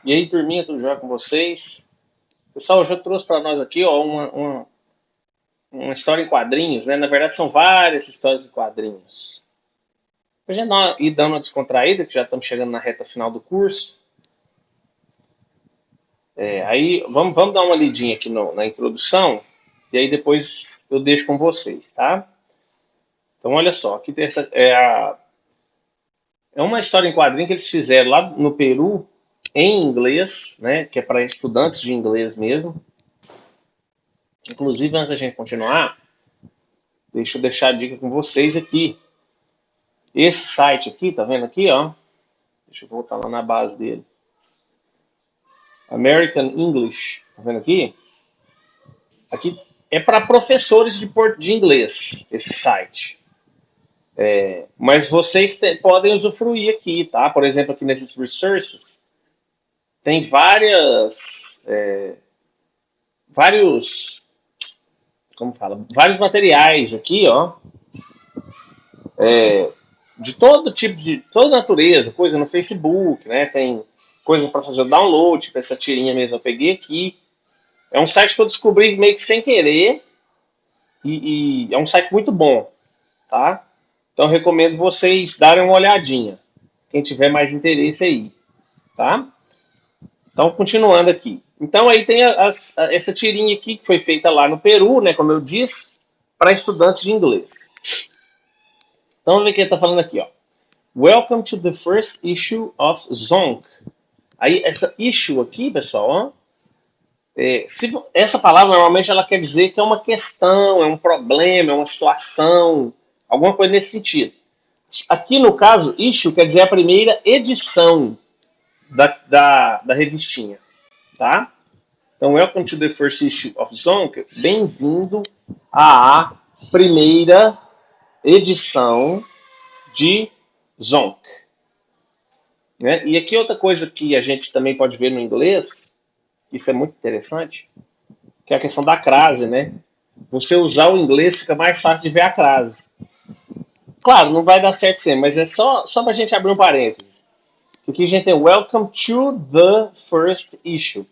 E aí, turminha, tudo jóia com vocês? Pessoal, hoje eu trouxe para nós aqui ó, uma história em quadrinhos, né? Na verdade, são várias histórias em quadrinhos. Pra gente ir dando uma descontraída, que já estamos chegando na reta final do curso. Aí, vamos dar uma lidinha aqui na introdução, e aí depois eu deixo com vocês, tá? Então, olha só, aqui tem é uma história em quadrinho que eles fizeram lá no Peru, em inglês, né? Que é para estudantes de inglês mesmo. Inclusive, antes da gente continuar, deixa eu deixar a dica com vocês aqui. Esse site aqui, tá vendo aqui, ó? Deixa eu voltar lá na base dele. American English, tá vendo aqui? Aqui é para professores de inglês, esse site. Mas vocês podem usufruir aqui, tá? Por exemplo, aqui nesses resources, tem vários, como fala? Vários materiais aqui, ó, de todo tipo de toda natureza, coisa no Facebook, né? Tem coisa para fazer o download, tipo essa tirinha mesmo eu peguei aqui. É um site que eu descobri meio que sem querer e é um site muito bom, tá? Então eu recomendo vocês darem uma olhadinha, quem tiver mais interesse aí, tá? Então continuando aqui. Então aí tem essa tirinha aqui que foi feita lá no Peru, né? Como eu disse, para estudantes de inglês. Então vamos ver o que ele está falando aqui, ó. Welcome to the first issue of Zonk. Aí, essa issue aqui, pessoal, ó, essa palavra normalmente ela quer dizer que é uma questão, é um problema, é uma situação, alguma coisa nesse sentido. Aqui no caso, issue quer dizer a primeira edição da revistinha, tá? Então, welcome to the first issue of Zonk. Bem-vindo à primeira edição de Zonk. Né? E aqui outra coisa que a gente também pode ver no inglês, isso é muito interessante, que é a questão da crase, né? Você usar o inglês fica mais fácil de ver a crase. Claro, não vai dar certo sempre, mas é só para a gente abrir um parênteses. Aqui a gente tem Welcome to the first issue.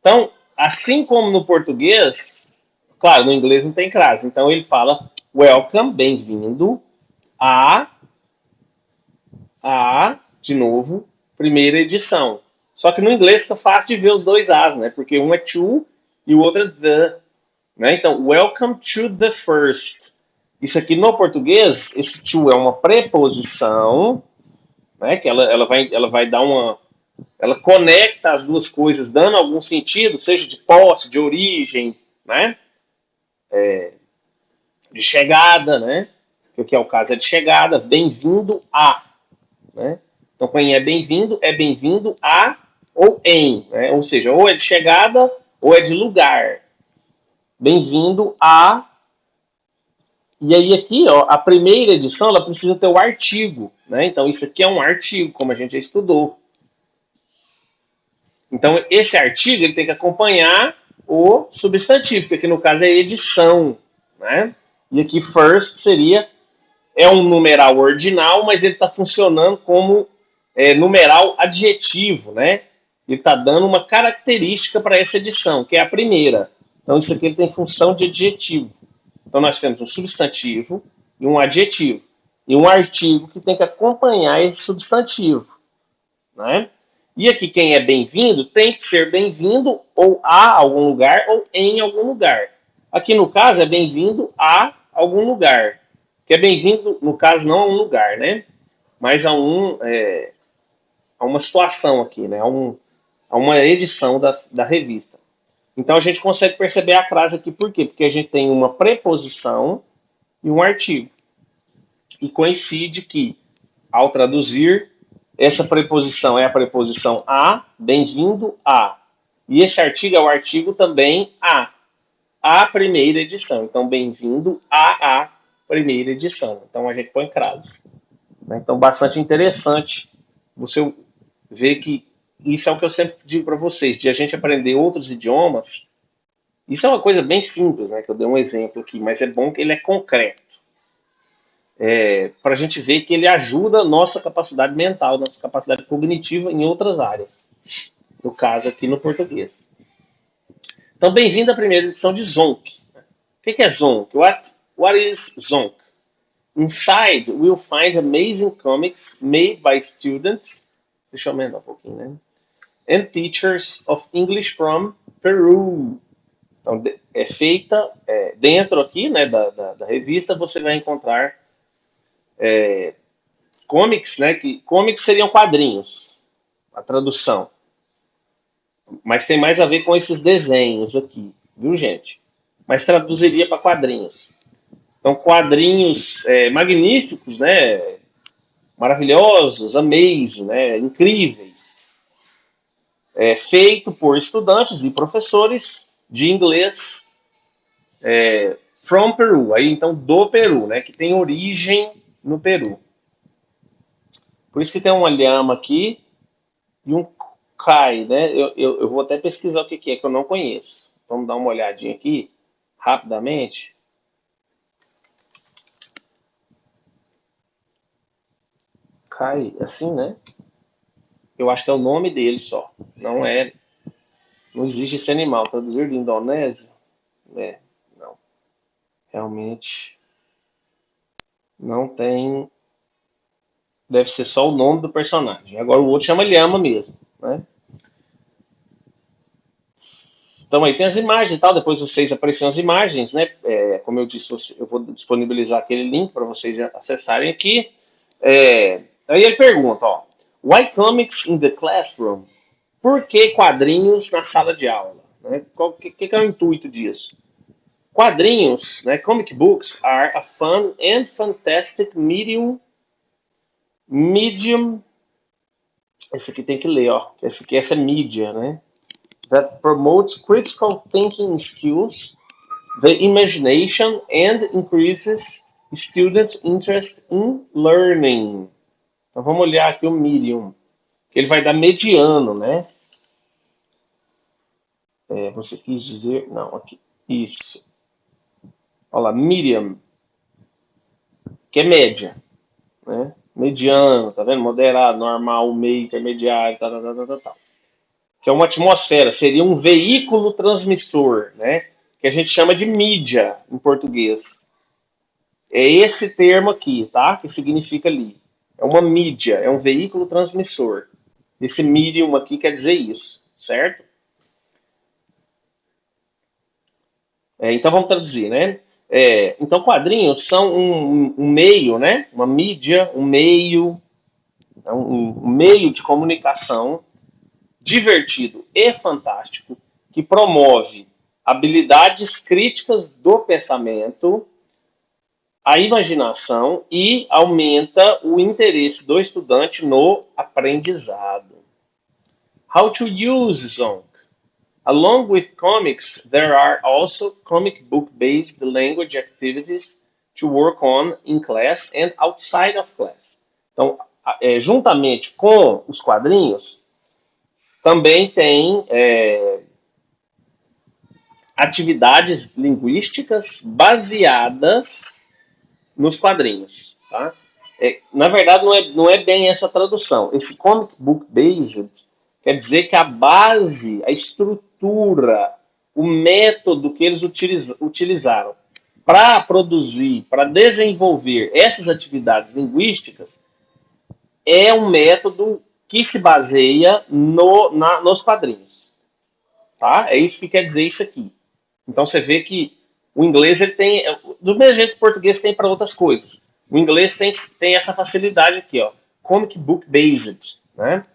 Então, assim como no português, claro, no inglês não tem crase. Então ele fala Welcome, bem-vindo de novo, primeira edição. Só que no inglês fica fácil de ver os dois As, né? Porque um é to e o outro é the. Né? Então, welcome to the first. Isso aqui no português, esse to é uma preposição, né? Que ela vai dar uma. Ela conecta as duas coisas, dando algum sentido, seja de posse, de origem, né? De chegada, né? Que aqui é o caso é de chegada, bem-vindo a. Né? Então, quem é bem-vindo a ou em. Né? Ou seja, ou é de chegada ou é de lugar. Bem-vindo a. E aí aqui, ó, a primeira edição, ela precisa ter o artigo. Né? Então, isso aqui é um artigo, como a gente já estudou. Então, esse artigo ele tem que acompanhar o substantivo, que aqui no caso é edição. Né? E aqui first seria é um numeral ordinal, mas ele está funcionando como numeral adjetivo, né? Ele está dando uma característica para essa edição, que é a primeira. Então, isso aqui ele tem função de adjetivo. Então, nós temos um substantivo e um adjetivo. E um artigo que tem que acompanhar esse substantivo. Né? E aqui, quem é bem-vindo tem que ser bem-vindo ou a algum lugar ou em algum lugar. Aqui, no caso, é bem-vindo a algum lugar. Que é bem-vindo, no caso, não a um lugar, né? Mas a uma situação aqui, né? A uma edição da revista. Então a gente consegue perceber a crase aqui por quê? Porque a gente tem uma preposição e um artigo. E coincide que, ao traduzir, essa preposição é a preposição a, bem-vindo a. E esse artigo é o artigo também a primeira edição. Então, bem-vindo a primeira edição. Então a gente põe crase. Então, bastante interessante você ver que isso é o que eu sempre digo para vocês, de a gente aprender outros idiomas. Isso é uma coisa bem simples, né? Que eu dei um exemplo aqui, mas é bom que ele é concreto. Para a gente ver que ele ajuda a nossa capacidade mental, nossa capacidade cognitiva em outras áreas. no caso aqui no português. Então, bem-vindo à primeira edição de Zonk. O que é Zonk? What is Zonk? Inside, we'll find amazing comics made by students, deixa eu aumentar um pouquinho, né? And teachers of English from Peru. Então, é feita dentro aqui, né, da revista, você vai encontrar comics, né? Comics seriam quadrinhos, a tradução. Mas tem mais a ver com esses desenhos aqui, viu, gente? Mas traduziria para quadrinhos. Então, quadrinhos magníficos, né? Maravilhosos, amazing, né? Incríveis. Feito por estudantes e professores de inglês from Peru. Aí, então, do Peru, né? Que tem origem no Peru. Por isso que tem uma lhama aqui e um Kai, né? Eu vou até pesquisar o que é, que eu não conheço. Vamos dar uma olhadinha aqui, rapidamente. Kai, assim, né? Eu acho que é o nome dele só. Não é. Não existe esse animal. Traduzir de Indonésia? Não. Realmente não tem. Deve ser só o nome do personagem. Agora o outro chama Lhama mesmo, né? Então aí tem as imagens e tal, depois vocês apareciam as imagens, né? Como eu disse, eu vou disponibilizar aquele link para vocês acessarem aqui. Aí ele pergunta, ó, why comics in the classroom? Por que quadrinhos na sala de aula? Né? O que é o intuito disso? Quadrinhos, né? Comic books are a fun and fantastic medium. Esse aqui tem que ler, ó. Essa é mídia, né? That promotes critical thinking skills, the imagination, and increases students' interest in learning. Então vamos olhar aqui o medium, que ele vai dar mediano, né? Você quis dizer, não, aqui, isso. Olha lá, medium, que é média, né? Mediano, tá vendo? Moderado, normal, meio, intermediário, tal. Que é uma atmosfera, seria um veículo transmissor, né? Que a gente chama de mídia em português. É esse termo aqui, tá? Que significa ali. É uma mídia, é um veículo transmissor. Esse medium aqui quer dizer isso, certo? Então vamos traduzir, né? Então quadrinhos são um meio, né? Uma mídia, um meio, um meio de comunicação divertido e fantástico que promove habilidades críticas do pensamento, a imaginação e aumenta o interesse do estudante no aprendizado. How to use Zonk? Along with comics, there are also comic book-based language activities to work on in class and outside of class. Então, juntamente com os quadrinhos, também tem atividades linguísticas baseadas nos quadrinhos. Tá? Na verdade, não é bem essa tradução. Esse comic book based quer dizer que a base, a estrutura, o método que eles utilizaram para produzir, para desenvolver essas atividades linguísticas é um método que se baseia nos quadrinhos. Tá? É isso que quer dizer isso aqui. Então você vê que o inglês ele tem, do mesmo jeito que o português tem para outras coisas. O inglês tem essa facilidade aqui, ó, comic book based, né?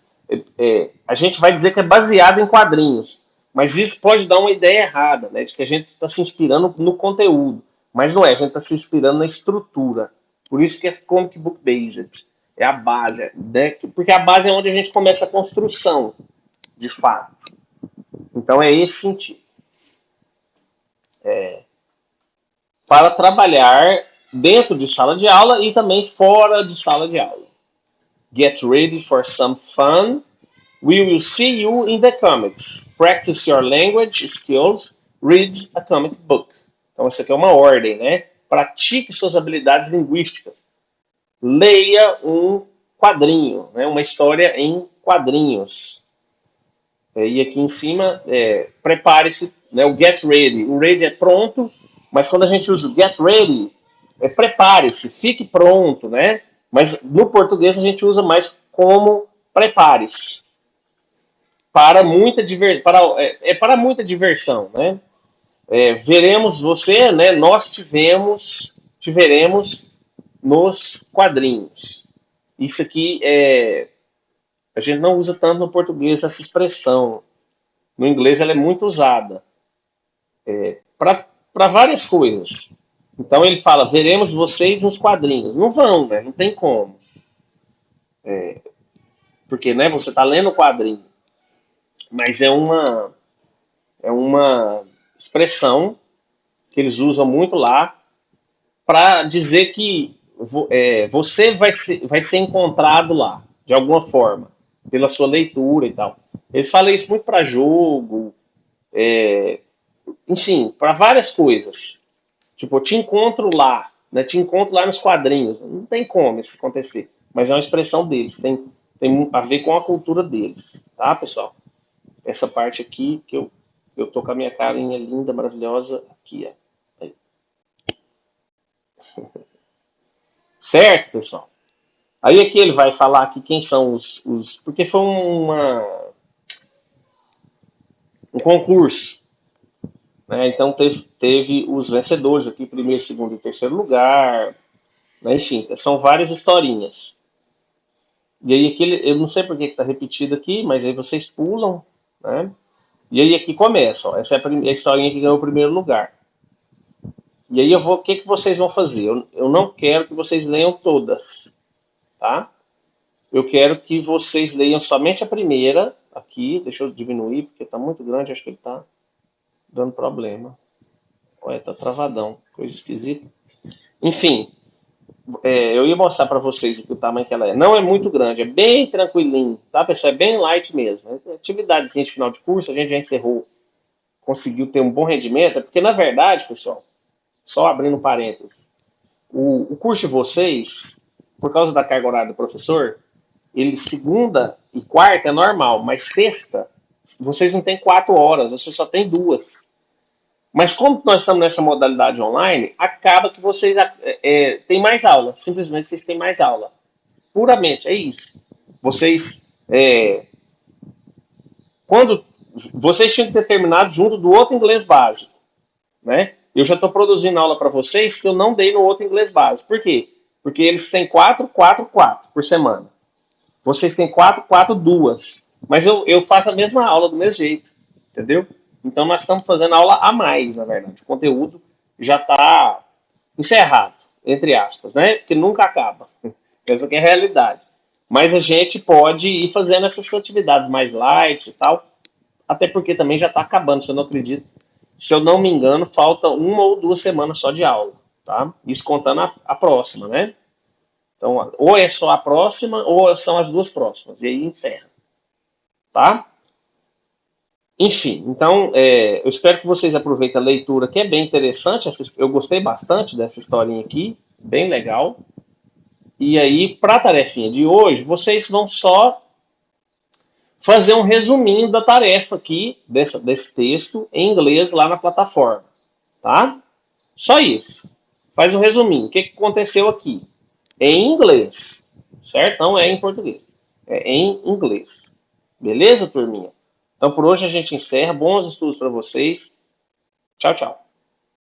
A gente vai dizer que é baseado em quadrinhos, mas isso pode dar uma ideia errada, né? De que a gente está se inspirando no conteúdo, mas não é. A gente está se inspirando na estrutura. Por isso que é comic book based. É a base, né? Porque a base é onde a gente começa a construção, de fato. Então é esse sentido. Para trabalhar dentro de sala de aula e também fora de sala de aula. Get ready for some fun. We will see you in the comics. Practice your language skills. Read a comic book. Então, isso aqui é uma ordem, né? Pratique suas habilidades linguísticas. Leia um quadrinho, né? Uma história em quadrinhos. E aqui em cima, prepare-se, né? O get ready. O ready é pronto, mas quando a gente usa o get ready, prepare-se, fique pronto, né? Mas no português a gente usa mais como prepare-se para muita diversão, para muita diversão, né? Veremos você, né? Nós tiveremos nos quadrinhos. Isso aqui a gente não usa tanto no português essa expressão. No inglês ela é muito usada para várias coisas. Então ele fala, veremos vocês nos quadrinhos. Não vão, né? Não tem como. Porque, né, você está lendo o quadrinho. Mas é uma expressão que eles usam muito lá para dizer que você vai ser encontrado lá, de alguma forma, pela sua leitura e tal. Eles falam isso muito para jogo, enfim, para várias coisas. Tipo, eu te encontro lá, né? Te encontro lá nos quadrinhos. Não tem como isso acontecer. Mas é uma expressão deles, tem a ver com a cultura deles, tá, pessoal? Essa parte aqui que eu tô com a minha carinha linda, maravilhosa aqui, ó. Aí. Certo, pessoal? Aí aqui ele vai falar aqui quem são porque foi um concurso, né? Então teve os vencedores aqui, primeiro, segundo e terceiro lugar, né? Enfim, são várias historinhas. E aí aqui eu não sei por que está repetido aqui, mas aí vocês pulam, né? E aí aqui começa, ó, essa é a historinha que ganhou o primeiro lugar. E aí o que vocês vão fazer? Eu não quero que vocês leiam todas, tá? Eu quero que vocês leiam somente a primeira aqui. Deixa eu diminuir, porque está muito grande, acho que ele está dando problema. Olha, tá travadão, coisa esquisita. Enfim, eu ia mostrar para vocês aqui o tamanho que ela é. Não é muito grande, é bem tranquilinho, tá, pessoal? É bem light mesmo. Atividade de final de curso, a gente já encerrou, conseguiu ter um bom rendimento, porque na verdade, pessoal, só abrindo parênteses, o curso de vocês, por causa da carga horária do professor, ele segunda e quarta é normal, mas sexta vocês não têm 4 horas, vocês só tem 2. Mas como nós estamos nessa modalidade online, acaba que vocês têm mais aula. Simplesmente vocês têm mais aula. Puramente, é isso. Vocês, quando vocês tinham que ter terminado junto do outro inglês básico, né? Eu já estou produzindo aula para vocês que eu não dei no outro inglês básico. Por quê? Porque eles têm 4, 4, 4 por semana. Vocês têm 4, 4, 2. Mas eu faço a mesma aula do mesmo jeito. Entendeu? Então nós estamos fazendo aula a mais, na verdade. O conteúdo já está encerrado, entre aspas, né? Porque nunca acaba. Essa aqui é a realidade. Mas a gente pode ir fazendo essas atividades mais light e tal. Até porque também já está acabando, se eu não acredito. Se eu não me engano, falta 1 ou 2 semanas só de aula. Tá? Isso contando a próxima, né? Então, ou é só a próxima, ou são as 2 próximas. E aí encerra. Tá? Enfim, então, eu espero que vocês aproveitem a leitura, que é bem interessante. Eu gostei bastante dessa historinha aqui, bem legal. E aí, para a tarefinha de hoje, vocês vão só fazer um resuminho da tarefa aqui, desse texto, em inglês lá na plataforma. Tá? Só isso. Faz um resuminho. O que aconteceu aqui? Em inglês. Certo? Não é em português. É em inglês. Beleza, turminha? Então por hoje a gente encerra. Bons estudos para vocês. Tchau, tchau.